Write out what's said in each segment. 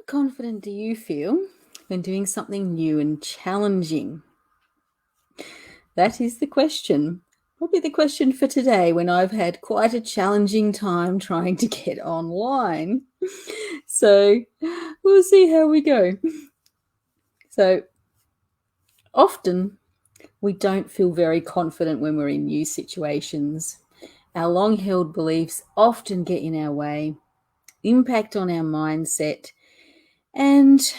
confident do you feel when doing something new and challenging? That is the question. Probably the question for today when I've had quite a challenging time trying to get online. So we'll see how we go. So often we don't feel very confident when we're in new situations. Our long-held beliefs often get in our way, impact on our mindset, and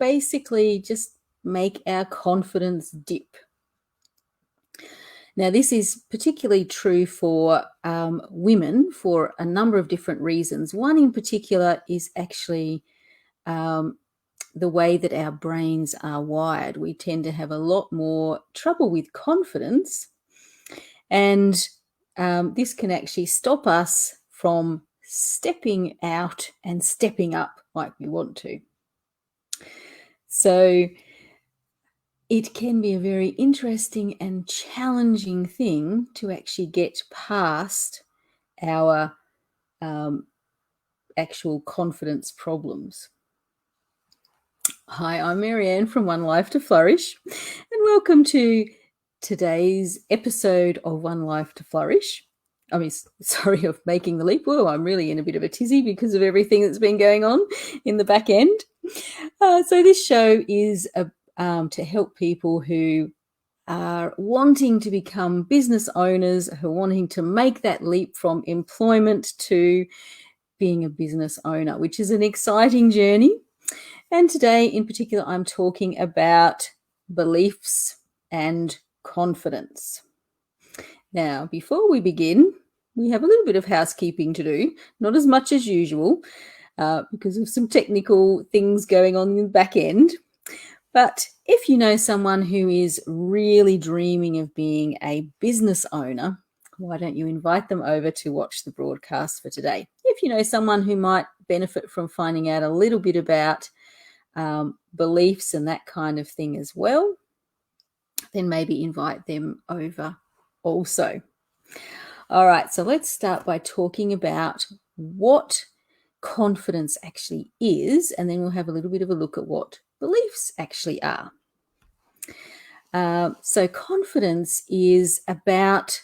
basically just make our confidence dip. Now, this is particularly true for women for a number of different reasons. One in particular is actually the way that our brains are wired. We tend to have a lot more trouble with confidence, and this can actually stop us from stepping out and stepping up like we want to. So it can be a very interesting and challenging thing to actually get past our actual confidence problems. Hi, I'm Marianne from One Life to Flourish, and welcome to today's episode of One Life to Flourish. Sorry of making the leap. Whoa, I'm really in a bit of a tizzy because of everything that's been going on in the back end. So this show is to help people who are wanting to become business owners, who are wanting to make that leap from employment to being a business owner, which is an exciting journey. And today in particular, I'm talking about beliefs and confidence. Now, before we begin, we have a little bit of housekeeping to do, not as much as usual, because of some technical things going on in the back end. But if you know someone who is really dreaming of being a business owner, why don't you invite them over to watch the broadcast for today? If you know someone who might benefit from finding out a little bit about beliefs and that kind of thing as well, then maybe invite them over also. All right, so let's start by talking about what confidence actually is, and then we'll have a little bit of a look at what beliefs actually are. So confidence is about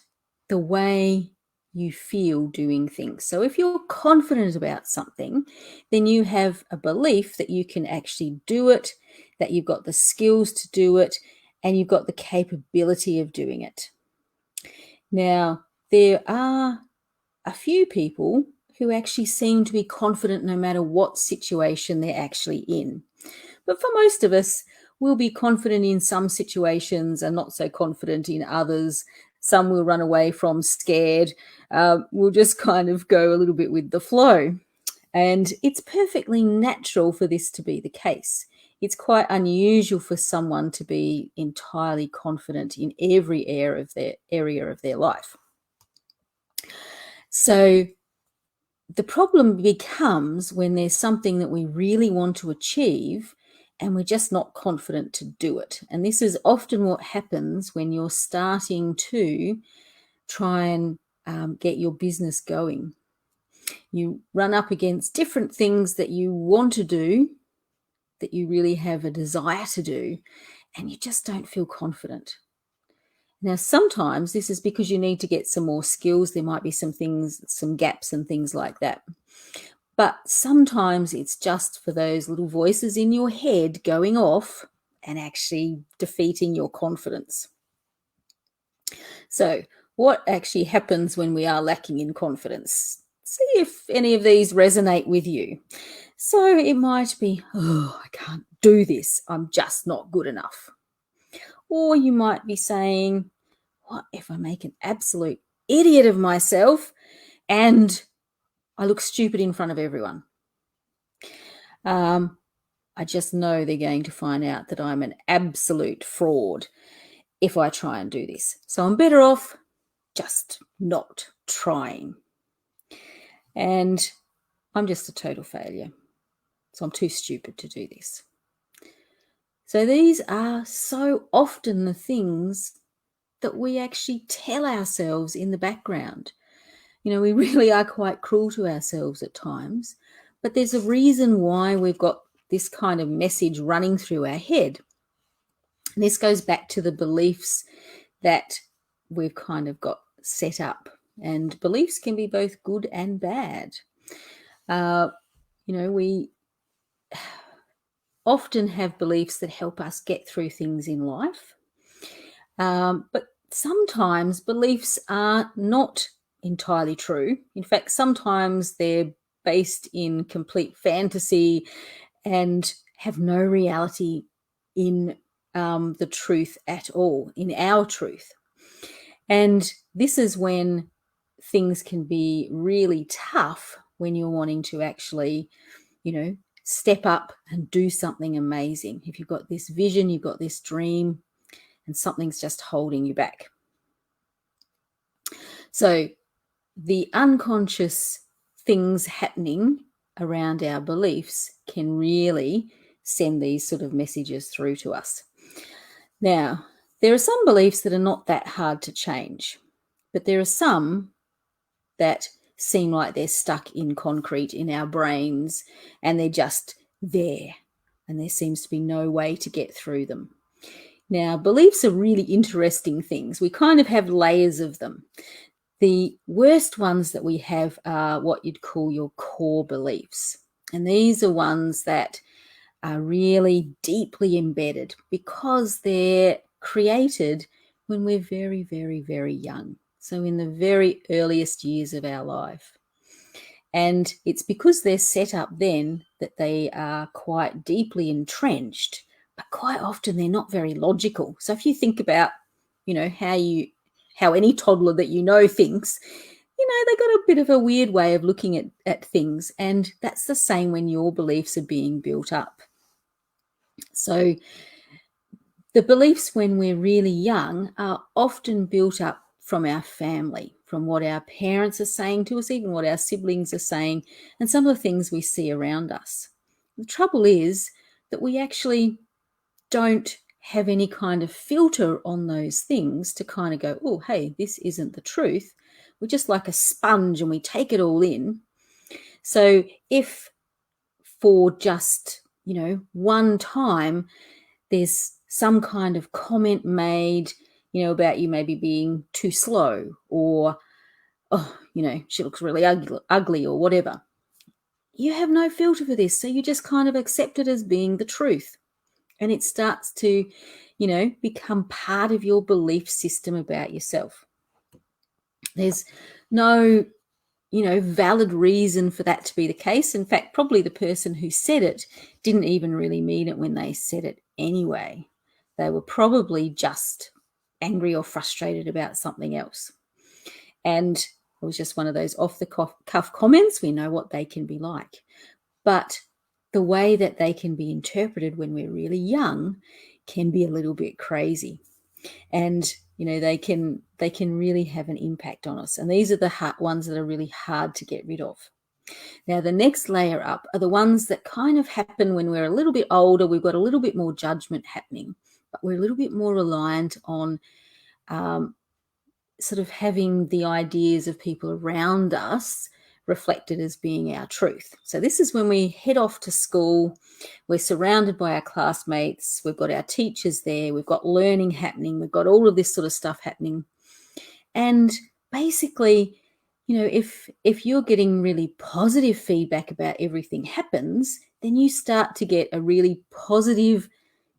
the way you feel doing things. So if you're confident about something, then you have a belief that you can actually do it, that you've got the skills to do it, and you've got the capability of doing it. Now, there are a few people who actually seem to be confident no matter what situation they're actually in. But for most of us, we'll be confident in some situations and not so confident in others. Some will run away from scared. We'll just kind of go a little bit with the flow. And it's perfectly natural for this to be the case. It's quite unusual for someone to be entirely confident in every area of their life. So the problem becomes when there's something that we really want to achieve and we're just not confident to do it. And this is often what happens when you're starting to try and get your business going. You run up against different things that you want to do, that you really have a desire to do, and you just don't feel confident. Now, sometimes this is because you need to get some more skills. There might be some things, some gaps and things like that. But sometimes it's just for those little voices in your head going off and actually defeating your confidence. So what actually happens when we are lacking in confidence? See if any of these resonate with you. So it might be, I can't do this. I'm just not good enough. Or you might be saying, what if I make an absolute idiot of myself and I look stupid in front of everyone? I just know they're going to find out that I'm an absolute fraud if I try and do this. So I'm better off just not trying. And I'm just a total failure. So I'm too stupid to do this. So these are so often the things that we actually tell ourselves in the background. We really are quite cruel to ourselves at times, But there's a reason why we've got this kind of message running through our head. And this goes back to the beliefs that we've kind of got set up. And beliefs can be both good and bad. We often have beliefs that help us get through things in life. But sometimes beliefs are not entirely true. In fact, sometimes they're based in complete fantasy and have no reality in the truth at all, in our truth. And this is when things can be really tough, when you're wanting to actually, step up and do something amazing. If you've got this vision, you've got this dream, and something's just holding you back. So the unconscious things happening around our beliefs can really send these sort of messages through to us. Now, there are some beliefs that are not that hard to change, but there are some that seem like they're stuck in concrete in our brains, and they're just there, and there seems to be no way to get through them. Now, beliefs are really interesting things. We kind of have layers of them. The worst ones that we have are what you'd call your core beliefs. And these are ones that are really deeply embedded because they're created when we're very, very, very young. So in the very earliest years of our life. And it's because they're set up then that they are quite deeply entrenched, but quite often they're not very logical. So if you think about, how any toddler that thinks, they got a bit of a weird way of looking at things. And that's the same when your beliefs are being built up. So the beliefs when we're really young are often built up from our family, from what our parents are saying to us, even what our siblings are saying, and some of the things we see around us. The trouble is that we actually don't have any kind of filter on those things to kind of go, oh, hey, this isn't the truth. We're just like a sponge and we take it all in. So if for just, one time there's some kind of comment made, about you maybe being too slow, or, she looks really ugly or whatever, you have no filter for this. So you just kind of accept it as being the truth. And it starts to, become part of your belief system about yourself. There's no, valid reason for that to be the case. In fact, probably the person who said it didn't even really mean it when they said it anyway. They were probably just angry or frustrated about something else. And it was just one of those off-the-cuff comments. We know what they can be like. But the way that they can be interpreted when we're really young can be a little bit crazy. And, they can really have an impact on us. And these are the ones that are really hard to get rid of. Now, the next layer up are the ones that kind of happen when we're a little bit older. We've got a little bit more judgment happening, but we're a little bit more reliant on sort of having the ideas of people around us reflected as being our truth. So this is when we head off to school. We're surrounded by our classmates. We've got our teachers there. We've got learning happening. We've got all of this sort of stuff happening. And basically, if you're getting really positive feedback about everything happens, then you start to get a really positive,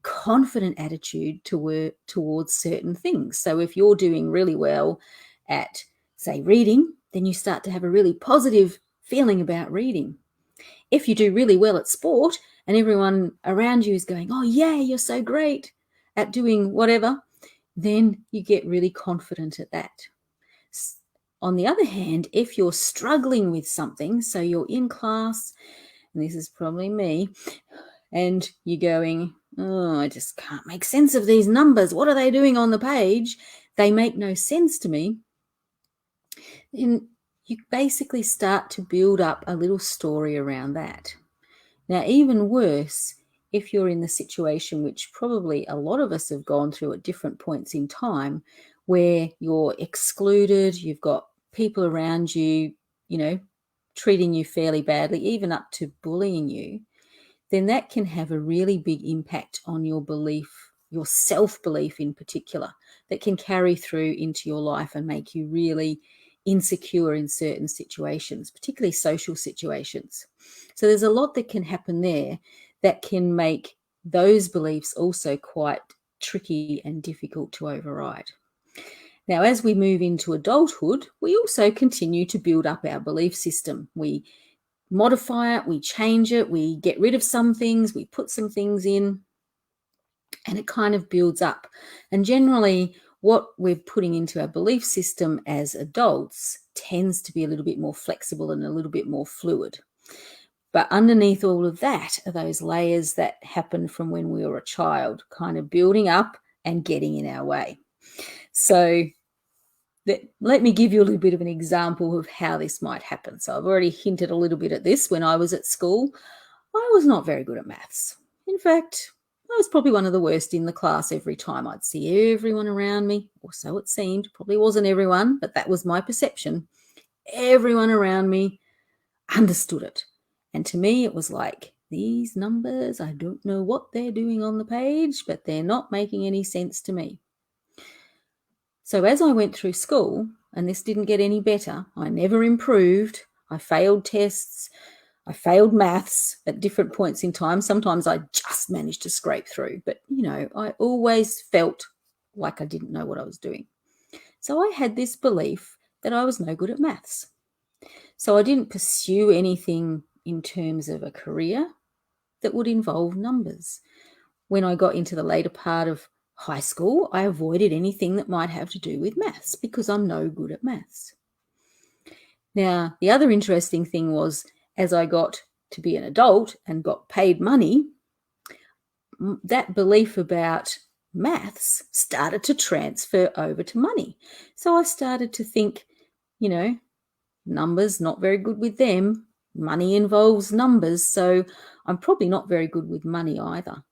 confident attitude towards certain things. So if you're doing really well at, say, reading, then you start to have a really positive feeling about reading. If you do really well at sport and everyone around you is going, oh, yeah, you're so great at doing whatever, then you get really confident at that. On the other hand, if you're struggling with something, so you're in class, and this is probably me, and you're going, oh, I just can't make sense of these numbers. What are they doing on the page? They make no sense to me. And you basically start to build up a little story around that. Now, even worse, if you're in the situation which probably a lot of us have gone through at different points in time, where you're excluded, you've got people around you, treating you fairly badly, even up to bullying you, then that can have a really big impact on your belief, your self-belief in particular, that can carry through into your life and make you really insecure in certain situations, particularly social situations. So there's a lot that can happen there that can make those beliefs also quite tricky and difficult to override. Now, as we move into adulthood, we also continue to build up our belief system. We modify it, we change it, we get rid of some things, we put some things in, and it kind of builds up. And generally, what we're putting into our belief system as adults tends to be a little bit more flexible and a little bit more fluid. But underneath all of that are those layers that happen from when we were a child, kind of building up and getting in our way. So let me give you a little bit of an example of how this might happen. So I've already hinted a little bit at this. When I was at school, I was not very good at maths. In fact, I was probably one of the worst in the class every time. I'd see everyone around me, or so it seemed. Probably wasn't everyone, but that was my perception. Everyone around me understood it. And to me, it was like, these numbers, I don't know what they're doing on the page, but they're not making any sense to me. So as I went through school, and this didn't get any better, I never improved. I failed tests. I failed maths at different points in time. Sometimes I just managed to scrape through, but I always felt like I didn't know what I was doing. So I had this belief that I was no good at maths. So I didn't pursue anything in terms of a career that would involve numbers. When I got into the later part of high school, I avoided anything that might have to do with maths because I'm no good at maths. Now, the other interesting thing was, as I got to be an adult and got paid money, that belief about maths started to transfer over to money. So I started to think, numbers, not very good with them. Money involves numbers, so I'm probably not very good with money either.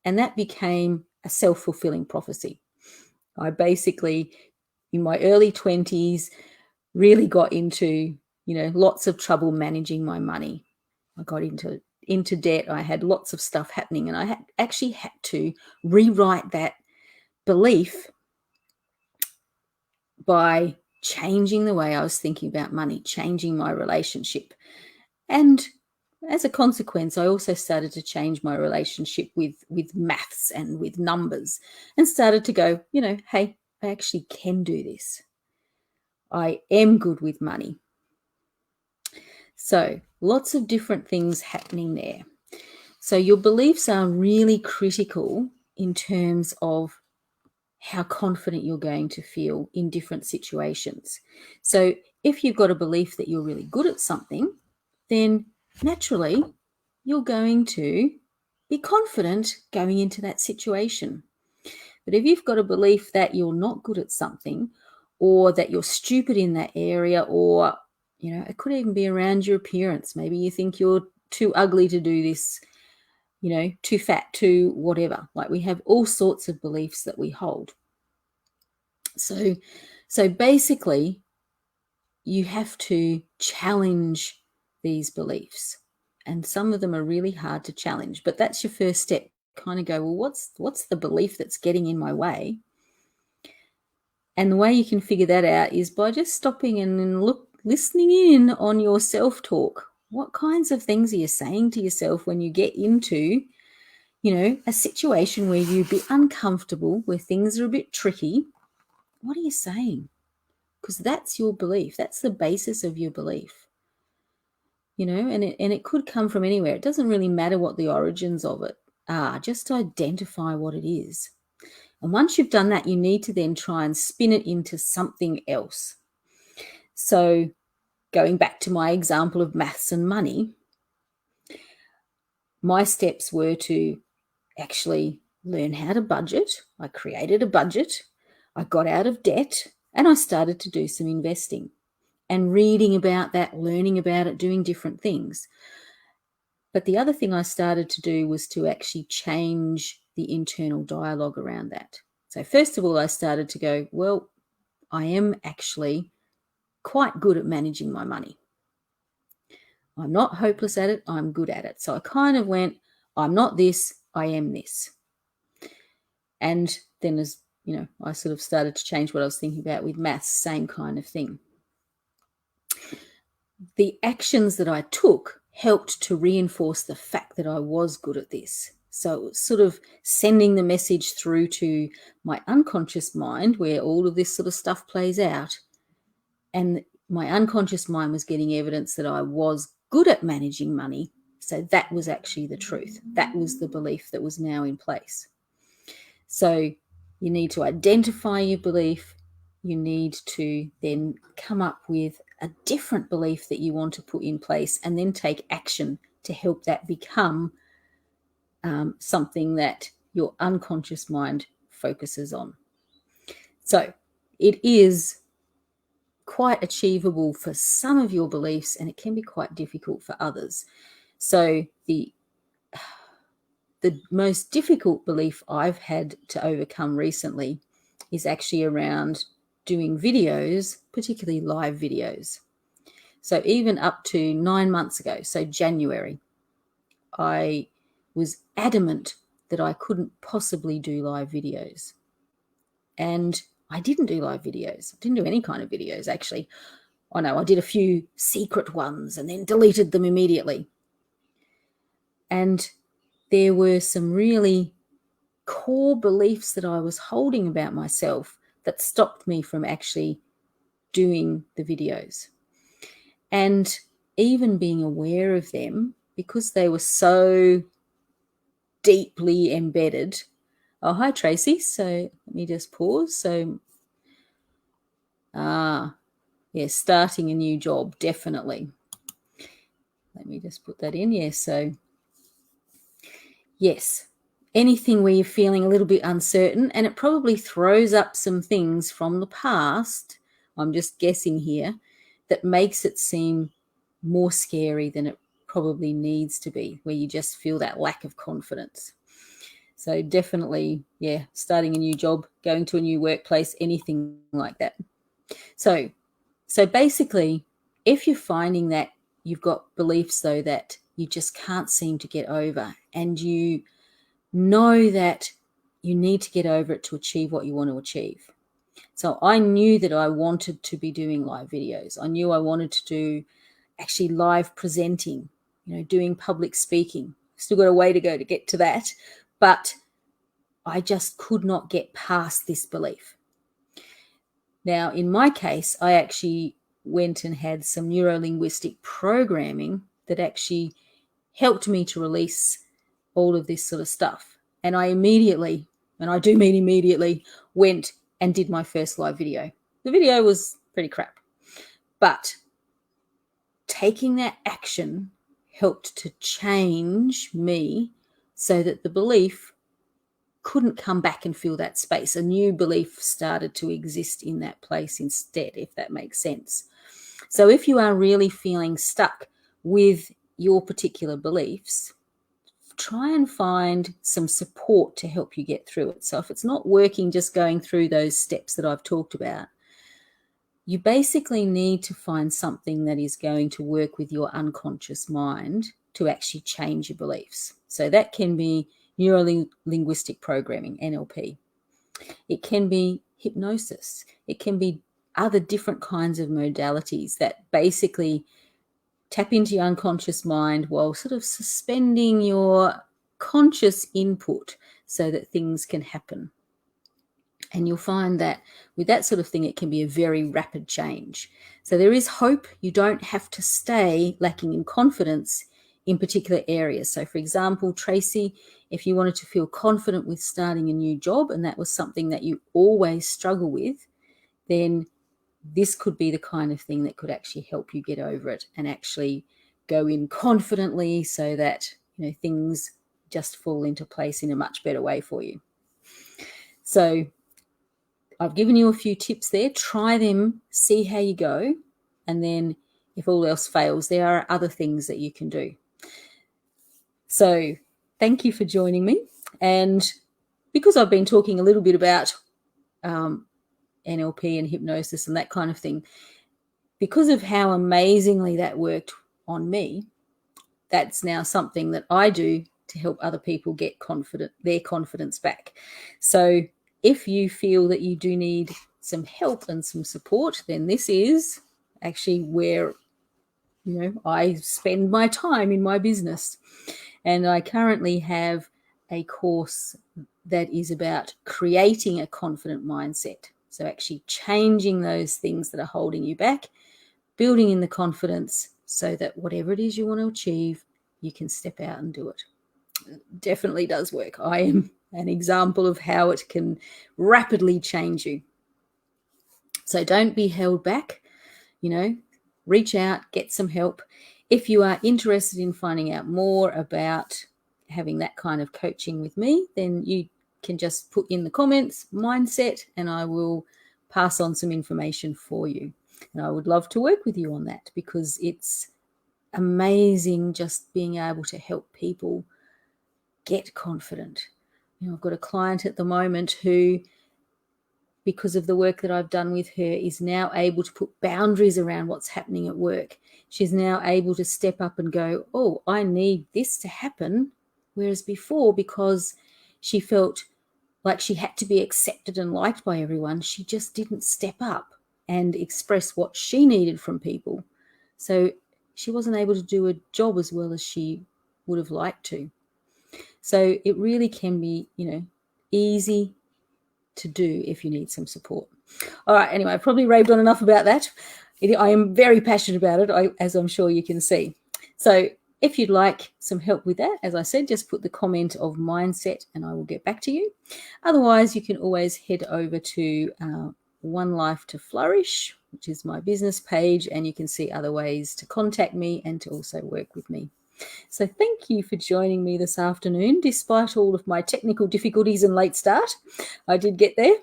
And that became a self-fulfilling prophecy. I basically, in my early 20s, really got into, lots of trouble managing my money. I got into debt. I had lots of stuff happening, and I actually had to rewrite that belief by changing the way I was thinking about money, changing my relationship. And as a consequence, I also started to change my relationship with maths and with numbers, and started to go, hey, I actually can do this. I am good with money. So lots of different things happening there. So your beliefs are really critical in terms of how confident you're going to feel in different situations. So if you've got a belief that you're really good at something, then naturally you're going to be confident going into that situation. But if you've got a belief that you're not good at something, or that you're stupid in that area, or it could even be around your appearance. Maybe you think you're too ugly to do this, too fat, too whatever. Like, we have all sorts of beliefs that we hold. So basically, you have to challenge these beliefs. And some of them are really hard to challenge, but that's your first step. Kind of go, well, what's the belief that's getting in my way? And the way you can figure that out is by just stopping and listening in on your self-talk. What kinds of things are you saying to yourself when you get into, a situation where you'd be uncomfortable, where things are a bit tricky? What are you saying? Because that's your belief. That's the basis of your belief. And it could come from anywhere. It doesn't really matter what the origins of it are. Just identify what it is. And once you've done that, you need to then try and spin it into something else. So going back to my example of maths and money, my steps were to actually learn how to budget. I created a budget. I got out of debt, and I started to do some investing and reading about that, learning about it, doing different things. But the other thing I started to do was to actually change the internal dialogue around that. So first of all, I started to go, well, I am actually quite good at managing my money. I'm not hopeless at it, I'm good at it. So I kind of went, I'm not this, I am this. And then as you know, I sort of started to change what I was thinking about with maths, same kind of thing. The actions that I took helped to reinforce the fact that I was good at this. So it was sort of sending the message through to my unconscious mind where all of this sort of stuff plays out. And my unconscious mind was getting evidence that I was good at managing money. So that was actually the truth. That was the belief that was now in place. So you need to identify your belief. You need to then come up with a different belief that you want to put in place and then take action to help that become something that your unconscious mind focuses on. So it is quite achievable for some of your beliefs, and it can be quite difficult for others. So the most difficult belief I've had to overcome recently is actually around doing videos, particularly live videos. So even up to 9 months ago, so January, I was adamant that I couldn't possibly do live videos. And I didn't do live videos. I didn't do any kind of videos, actually. Oh no, I did a few secret ones and then deleted them immediately. And there were some really core beliefs that I was holding about myself that stopped me from actually doing the videos. And even being aware of them, because they were so deeply embedded. Oh, hi, Tracy. So let me just pause. So, starting a new job, definitely. Let me just put that in. Yeah, so yes, anything where you're feeling a little bit uncertain, and it probably throws up some things from the past, I'm just guessing here, that makes it seem more scary than it probably needs to be, where you just feel that lack of confidence. So definitely, yeah, starting a new job, going to a new workplace, anything like that. So basically, if you're finding that you've got beliefs, though, that you just can't seem to get over, and you know that you need to get over it to achieve what you want to achieve. So I knew that I wanted to be doing live videos. I knew I wanted to do actually live presenting, doing public speaking. Still got a way to go to get to that, but I just could not get past this belief. Now, in my case, I actually went and had some neuro-linguistic programming that actually helped me to release all of this sort of stuff. And I immediately, and I do mean immediately, went and did my first live video. The video was pretty crap, but taking that action helped to change me so that the belief couldn't come back and fill that space. A new belief started to exist in that place instead, if that makes sense. So if you are really feeling stuck with your particular beliefs, try and find some support to help you get through it. So if it's not working, just going through those steps that I've talked about, you basically need to find something that is going to work with your unconscious mind to actually change your beliefs. So that can be neuro-linguistic programming, NLP. It can be hypnosis. It can be other different kinds of modalities that basically tap into your unconscious mind while sort of suspending your conscious input so that things can happen. And you'll find that with that sort of thing, it can be a very rapid change. So there is hope. You don't have to stay lacking in confidence in particular areas. So for example, Tracy, if you wanted to feel confident with starting a new job and that was something that you always struggle with, then this could be the kind of thing that could actually help you get over it and actually go in confidently so that things just fall into place in a much better way for you. So I've given you a few tips there. Try them, see how you go, and then if all else fails, there are other things that you can do. So thank you for joining me. And because I've been talking a little bit about NLP and hypnosis and that kind of thing, because of how amazingly that worked on me, that's now something that I do to help other people get their confidence back. So if you feel that you do need some help and some support, then this is actually where, I spend my time in my business. And I currently have a course that is about creating a confident mindset. So actually changing those things that are holding you back, building in the confidence so that whatever it is you want to achieve, you can step out and do it. It definitely does work. I am an example of how it can rapidly change you. So don't be held back, reach out, get some help. If you are interested in finding out more about having that kind of coaching with me, then you can just put in the comments mindset and I will pass on some information for you. And I would love to work with you on that because it's amazing just being able to help people get confident. I've got a client at the moment who, because of the work that I've done with her, is now able to put boundaries around what's happening at work. She's now able to step up and go, oh, I need this to happen. Whereas before, because she felt like she had to be accepted and liked by everyone, she just didn't step up and express what she needed from people. So she wasn't able to do a job as well as she would have liked to. So it really can be, easy to do if you need some support. All right, anyway, I've probably raved on enough about that. I am very passionate about it, as I'm sure you can see. So if you'd like some help with that, as I said, just put the comment of mindset and I will get back to you. Otherwise, you can always head over to One Life to Flourish, which is my business page, and you can see other ways to contact me and to also work with me. So thank you for joining me this afternoon. Despite all of my technical difficulties and late start, I did get there.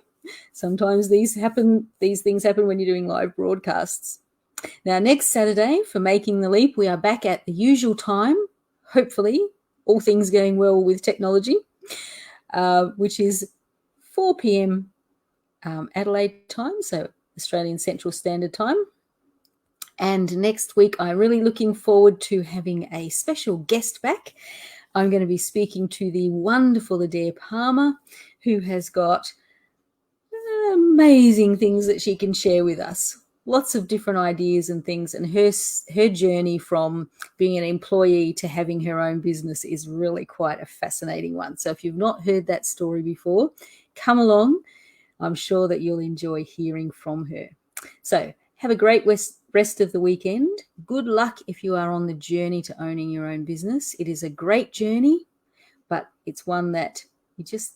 Sometimes these things happen when you're doing live broadcasts. Now, next Saturday for Making the Leap, we are back at the usual time, hopefully, all things going well with technology, which is 4 p.m. Adelaide time, so Australian Central Standard Time. And next week, I'm really looking forward to having a special guest back. I'm going to be speaking to the wonderful Adair Palmer, who has got amazing things that she can share with us. Lots of different ideas and things. And her journey from being an employee to having her own business is really quite a fascinating one. So if you've not heard that story before, come along. I'm sure that you'll enjoy hearing from her. So have a great rest of the weekend. Good luck if you are on the journey to owning your own business. It is a great journey, but it's one that you just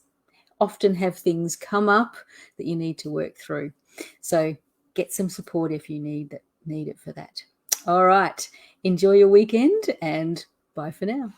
often have things come up that you need to work through. So get some support if you need it for that. All right. Enjoy your weekend and bye for now.